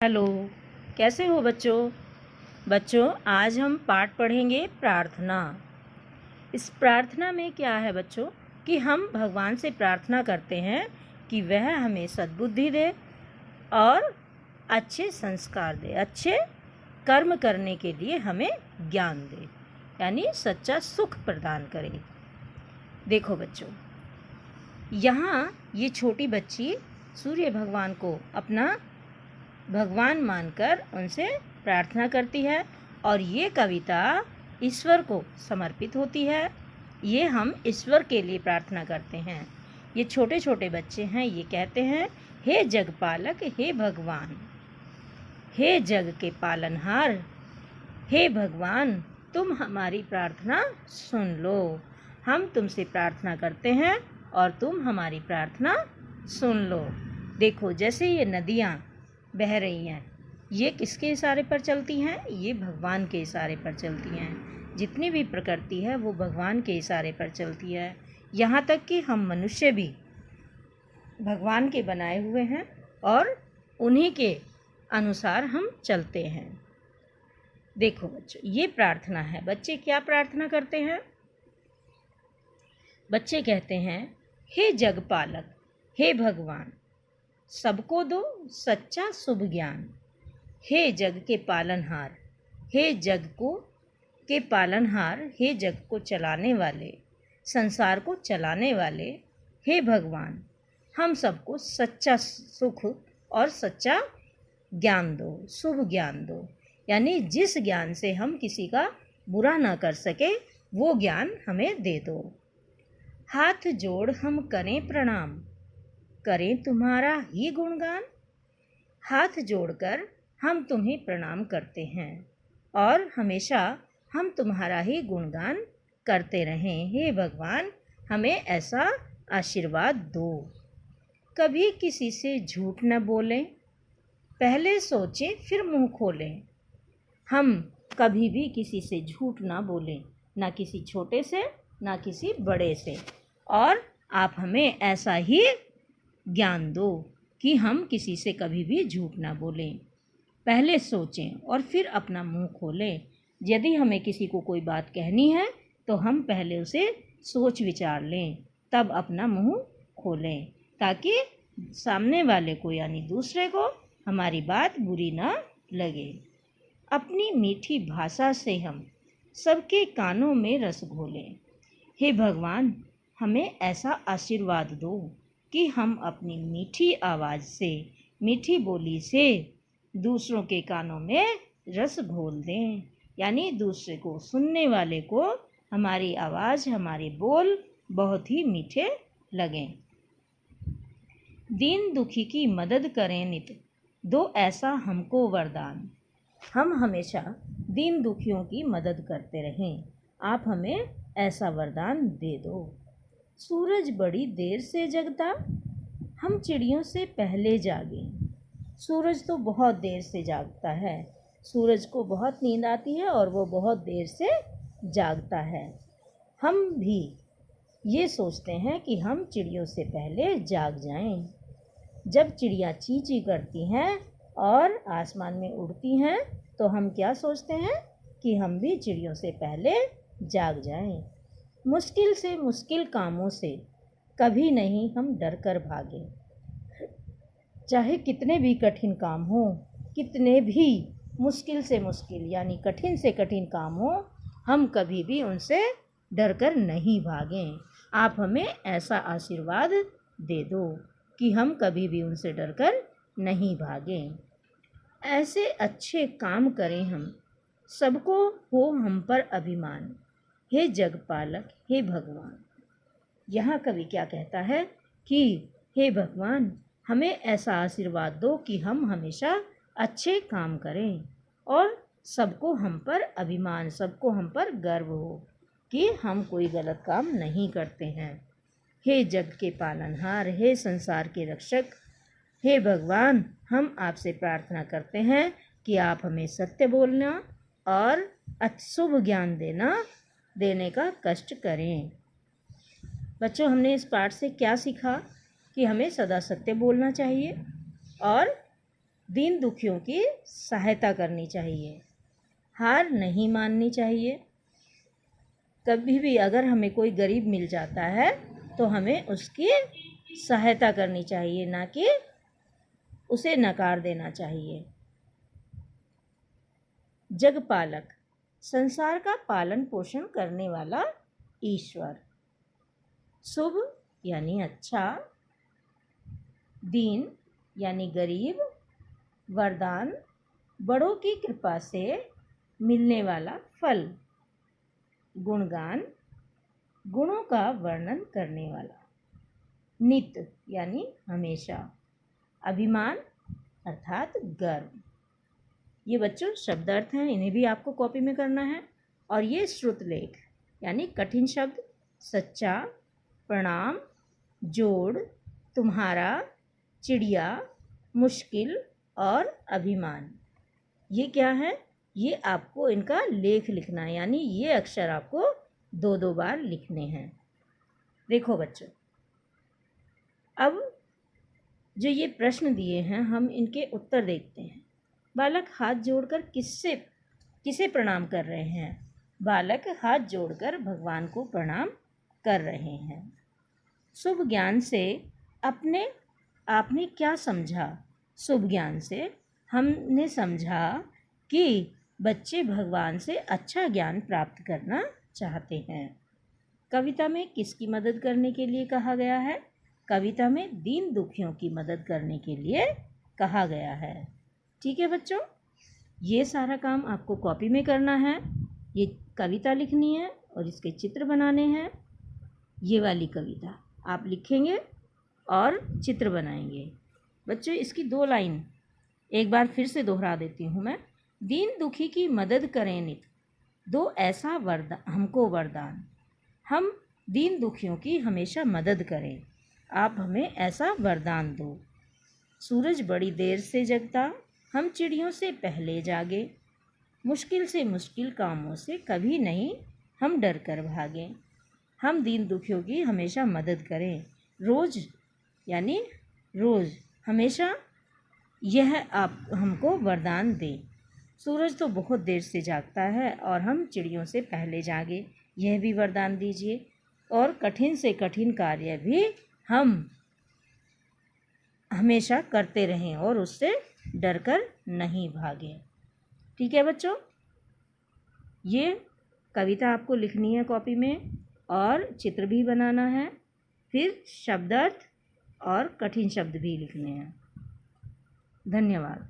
Hello, कैसे हो बच्चों आज हम पाठ पढ़ेंगे प्रार्थना। इस प्रार्थना में क्या है बच्चों कि हम भगवान से प्रार्थना करते हैं कि वह हमें सद्बुद्धि दे और अच्छे संस्कार दे, अच्छे कर्म करने के लिए हमें ज्ञान दे, यानी सच्चा सुख प्रदान करे। देखो बच्चों, यहाँ ये छोटी बच्ची सूर्य भगवान को अपना भगवान मानकर उनसे प्रार्थना करती है और ये कविता ईश्वर को समर्पित होती है। ये हम ईश्वर के लिए प्रार्थना करते हैं। ये छोटे छोटे बच्चे हैं, ये कहते हैं, हे जगपालक, हे भगवान, हे जग के पालनहार, हे भगवान, तुम हमारी प्रार्थना सुन लो। हम तुमसे प्रार्थना करते हैं और तुम हमारी प्रार्थना सुन लो। देखो, जैसे ये नदियाँ बह रही हैं, ये किसके इशारे पर चलती हैं? ये भगवान के इशारे पर चलती हैं। जितनी भी प्रकृति है वो भगवान के इशारे पर चलती है। यहाँ तक कि हम मनुष्य भी भगवान के बनाए हुए हैं और उन्हीं के अनुसार हम चलते हैं। देखो बच्चों, ये प्रार्थना है। बच्चे क्या प्रार्थना करते हैं? बच्चे कहते हैं, हे जगपालक, हे भगवान, सबको दो सच्चा शुभ ज्ञान। हे जग के पालनहार, हे जग को के पालनहार, हे जग को चलाने वाले, संसार को चलाने वाले, हे भगवान, हम सबको सच्चा सुख और सच्चा ज्ञान दो, शुभ ज्ञान दो। यानी जिस ज्ञान से हम किसी का बुरा ना कर सके वो ज्ञान हमें दे दो। हाथ जोड़ हम करें प्रणाम, करें तुम्हारा ही गुणगान। हाथ जोड़कर हम तुम्हें प्रणाम करते हैं और हमेशा हम तुम्हारा ही गुणगान करते रहें। हे भगवान, हमें ऐसा आशीर्वाद दो। कभी किसी से झूठ न बोलें, पहले सोचें फिर मुंह खोलें। हम कभी भी किसी से झूठ ना बोलें, ना किसी छोटे से ना किसी बड़े से। और आप हमें ऐसा ही ज्ञान दो कि हम किसी से कभी भी झूठ ना बोलें, पहले सोचें और फिर अपना मुंह खोलें। यदि हमें किसी को कोई बात कहनी है तो हम पहले उसे सोच विचार लें, तब अपना मुंह खोलें, ताकि सामने वाले को यानी दूसरे को हमारी बात बुरी ना लगे। अपनी मीठी भाषा से हम सबके कानों में रस घोलें। हे भगवान, हमें ऐसा आशीर्वाद दो कि हम अपनी मीठी आवाज़ से, मीठी बोली से दूसरों के कानों में रस घोल दें, यानी दूसरे को, सुनने वाले को हमारी आवाज़, हमारे बोल बहुत ही मीठे लगें। दीन दुखी की मदद करें नित, दो ऐसा हमको वरदान। हम हमेशा दीन दुखियों की मदद करते रहें, आप हमें ऐसा वरदान दे दो। सूरज बड़ी देर से जगता, हम चिड़ियों से पहले जागें। सूरज तो बहुत देर से जागता है, सूरज को बहुत नींद आती है और वो बहुत देर से जागता है। हम भी ये सोचते हैं कि हम चिड़ियों से पहले जाग जाएं। जब चिड़िया ची ची करती हैं और आसमान में उड़ती हैं तो हम क्या सोचते हैं कि हम भी चिड़ियों से पहले जाग जाएं। मुश्किल से मुश्किल कामों से कभी नहीं हम डर कर भागे। चाहे कितने भी कठिन काम हो, कितने भी मुश्किल से मुश्किल यानी कठिन से कठिन काम हो, हम कभी भी उनसे डर कर नहीं भागें। आप हमें ऐसा आशीर्वाद दे दो कि हम कभी भी उनसे डर कर नहीं भागें। ऐसे अच्छे काम करें हम, सबको हो हम पर अभिमान। हे जगपालक, हे भगवान। यहाँ कवि क्या कहता है कि हे भगवान, हमें ऐसा आशीर्वाद दो कि हम हमेशा अच्छे काम करें और सबको हम पर अभिमान, सबको हम पर गर्व हो कि हम कोई गलत काम नहीं करते हैं। हे जग के पालनहार, हे संसार के रक्षक, हे भगवान, हम आपसे प्रार्थना करते हैं कि आप हमें सत्य बोलना और शुभ ज्ञान देने का कष्ट करें। बच्चों, हमने इस पाठ से क्या सीखा कि हमें सदा सत्य बोलना चाहिए और दीन दुखियों की सहायता करनी चाहिए, हार नहीं माननी चाहिए। कभी भी अगर हमें कोई गरीब मिल जाता है तो हमें उसकी सहायता करनी चाहिए, ना कि उसे नकार देना चाहिए। जगपालक, संसार का पालन पोषण करने वाला ईश्वर। शुभ यानी अच्छा, दीन यानी गरीब, वरदान बड़ों की कृपा से मिलने वाला फल, गुणगान गुणों का वर्णन करने वाला, नित्य यानी हमेशा, अभिमान अर्थात गर्व। ये बच्चों शब्द अर्थ हैं, इन्हें भी आपको कॉपी में करना है। और ये श्रुतलेख यानी कठिन शब्द, सच्चा, प्रणाम, जोड़, तुम्हारा, चिड़िया, मुश्किल और अभिमान। ये क्या है? ये आपको इनका लेख लिखना है, यानी ये अक्षर आपको 2-2 बार लिखने हैं। देखो बच्चों, अब जो ये प्रश्न दिए हैं हम इनके उत्तर देखते हैं। बालक हाथ जोड़कर किसे प्रणाम कर रहे हैं? बालक हाथ जोड़कर भगवान को प्रणाम कर रहे हैं। शुभ ज्ञान से आपने क्या समझा? शुभ ज्ञान से हमने समझा कि बच्चे भगवान से अच्छा ज्ञान प्राप्त करना चाहते हैं। कविता में किसकी मदद करने के लिए कहा गया है? कविता में दीन दुखियों की मदद करने के लिए कहा गया है। ठीक है बच्चों, ये सारा काम आपको कॉपी में करना है। ये कविता लिखनी है और इसके चित्र बनाने हैं। ये वाली कविता आप लिखेंगे और चित्र बनाएंगे। बच्चों, इसकी 2 लाइन एक बार फिर से दोहरा देती हूँ मैं। दीन दुखी की मदद करें नित, दो ऐसा हमको वरदान। हम दीन दुखियों की हमेशा मदद करें, आप हमें ऐसा वरदान दो। सूरज बड़ी देर से जगता, हम चिड़ियों से पहले जागे। मुश्किल से मुश्किल कामों से कभी नहीं हम डर कर भागें। हम दीन दुखियों की हमेशा मदद करें, रोज़ यानी रोज़ हमेशा यह आप हमको वरदान दें। सूरज तो बहुत देर से जागता है और हम चिड़ियों से पहले जागे, यह भी वरदान दीजिए। और कठिन से कठिन कार्य भी हम हमेशा करते रहें और उससे डरकर नहीं भागें। ठीक है बच्चों, ये कविता आपको लिखनी है कॉपी में और चित्र भी बनाना है, फिर शब्दार्थ और कठिन शब्द भी लिखने हैं। धन्यवाद।